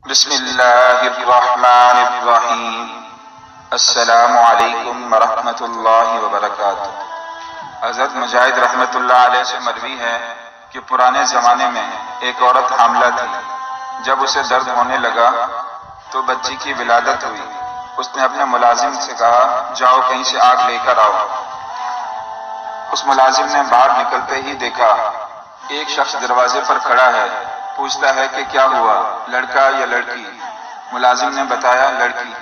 بسم اللہ الرحمن الرحیم۔ السلام علیکم ورحمۃ اللہ وبرکاتہ۔ حضرت مجاہد رحمۃ اللہ علیہ سے مروی ہے کہ پرانے زمانے میں ایک عورت حاملہ تھی۔ جب اسے درد ہونے لگا تو بچی کی ولادت ہوئی۔ اس نے اپنے ملازم سے کہا، جاؤ کہیں سے آگ لے کر آؤ۔ اس ملازم نے باہر نکلتے ہی دیکھا ایک شخص دروازے پر کھڑا ہے۔ پوچھتا ہے کہ کیا ہوا، لڑکا یا لڑکی؟ ملازم نے بتایا لڑکی۔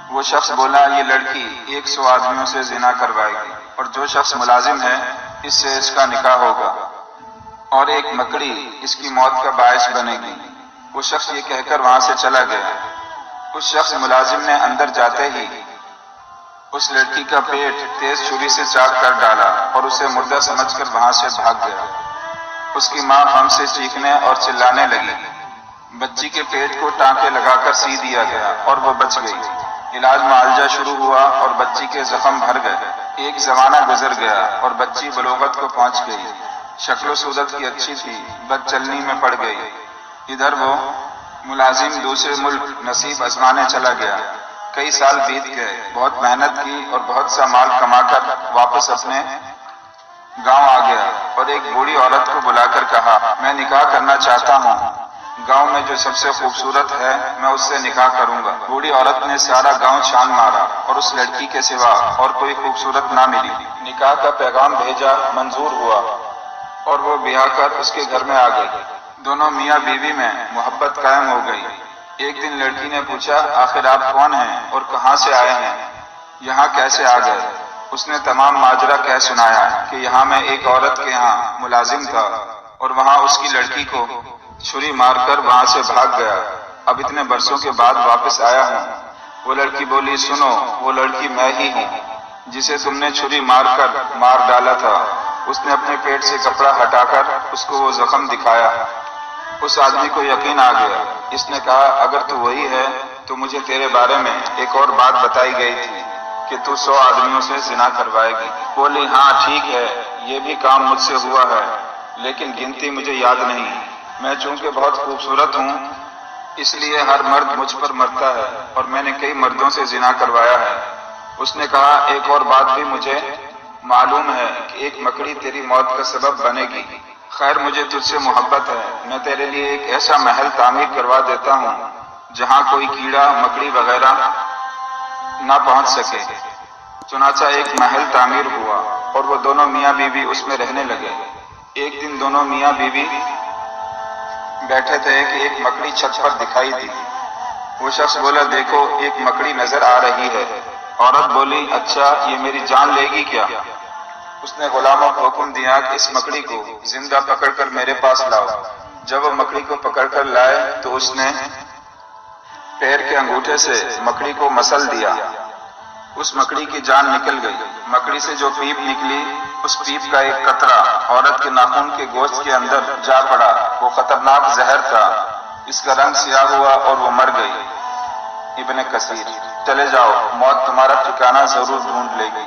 وہ شخص بولا، یہ لڑکی 100 آدمیوں سے زنا کروائے گی اور جو شخص ملازم ہے اس سے اس کا نکاح ہوگا، اور ایک مکڑی اس کی موت کا باعث بنے گی۔ وہ شخص یہ کہہ کر وہاں سے چلا گیا۔ اس شخص ملازم نے اندر جاتے ہی اس لڑکی کا پیٹ تیز چھری سے چاک کر ڈالا اور اسے مردہ سمجھ کر وہاں سے بھاگ گیا۔ اس کی ماں غم سے چیخنے اور چلانے لگی۔ بچی کے پیٹ کو ٹانکے لگا کر سی دیا گیا اور وہ بچ گئی۔ علاج معالجہ شروع ہوا اور بچی کے زخم بھر گئے۔ ایک زمانہ گزر گیا اور بچی بلوغت کو پہنچ گئی۔ شکل و صورت کی اچھی تھی، بد چلنی میں پڑ گئی۔ ادھر وہ ملازم دوسرے ملک نصیب آزمانے چلا گیا۔ کئی سال بیت گئے، بہت محنت کی اور بہت سا مال کما کر واپس اپنے گاؤں آ گیا اور ایک بوڑھی عورت کو بلا کر کہا، میں نکاح کرنا چاہتا ہوں۔ گاؤں میں جو سب سے خوبصورت ہے میں اس سے نکاح کروں گا۔ بوڑھی عورت نے سارا گاؤں چھان مارا اور اس لڑکی کے سوا اور کوئی خوبصورت نہ ملی۔ نکاح کا پیغام بھیجا، منظور ہوا اور وہ بیاہ کر اس کے گھر میں آ گئی۔ دونوں میاں بیوی میں محبت قائم ہو گئی۔ ایک دن لڑکی نے پوچھا، آخر آپ کون ہیں اور کہاں سے آئے ہیں؟ یہاں کیسے آ گئے؟ اس نے تمام ماجرا کہہ سنایا کہ یہاں میں ایک عورت کے ہاں ملازم تھا اور وہاں اس کی لڑکی کو چھری مار کر وہاں سے بھاگ گیا۔ اب اتنے برسوں کے بعد واپس آیا ہوں۔ وہ لڑکی بولی، سنو، وہ لڑکی میں ہی ہوں جسے تم نے چھری مار کر مار ڈالا تھا۔ اس نے اپنے پیٹ سے کپڑا ہٹا کر اس کو وہ زخم دکھایا۔ اس آدمی کو یقین آ گیا۔ اس نے کہا، اگر تو وہی ہے تو مجھے تیرے بارے میں ایک اور بات بتائی گئی تھی کہ تو 100 آدمیوں سے زنا کروائے گی۔ بولی، ہاں ٹھیک ہے، یہ بھی کام مجھ سے ہوا ہے، لیکن گنتی مجھے یاد نہیں۔ میں چونکہ بہت خوبصورت ہوں اس لیے ہر مرد مجھ پر مرتا ہے اور میں نے کئی مردوں سے زنا کروایا ہے۔ اس نے کہا، ایک اور بات بھی مجھے معلوم ہے کہ ایک مکڑی تیری موت کا سبب بنے گی۔ خیر، مجھے تجھ سے محبت ہے، میں تیرے لیے ایک ایسا محل تعمیر کروا دیتا ہوں جہاں کوئی کیڑا مکڑی وغیرہ نہ پہنچ سکے۔ چنانچہ ایک محل تعمیر ہوا اور وہ دونوں میاں بیوی اس میں رہنے لگے۔ ایک دن دونوں میاں بیوی بیٹھے تھے کہ ایک مکڑی چھت پر دکھائی دی۔ وہ شخص بولا، دیکھو ایک مکڑی نظر آ رہی ہے۔ عورت بولی، اچھا، یہ میری جان لے گی کیا؟ اس نے غلاموں کو حکم دیا کہ اس مکڑی کو زندہ پکڑ کر میرے پاس لاؤ۔ جب وہ مکڑی کو پکڑ کر لائے تو اس نے پیر کے انگوٹھے سے مکڑی کو مسل دیا۔ اس مکڑی کی جان نکل گئی۔ مکڑی سے جو پیپ نکلی، اس پیپ کا ایک قطرہ عورت کے ناخن کے گوشت کے اندر جا پڑا۔ وہ خطرناک زہر تھا۔ اس کا رنگ سیاہ ہوا اور وہ مر گئی۔ ابن کثیر۔ چلے جاؤ، موت تمہارا ٹھکانہ ضرور ڈھونڈ لے گی۔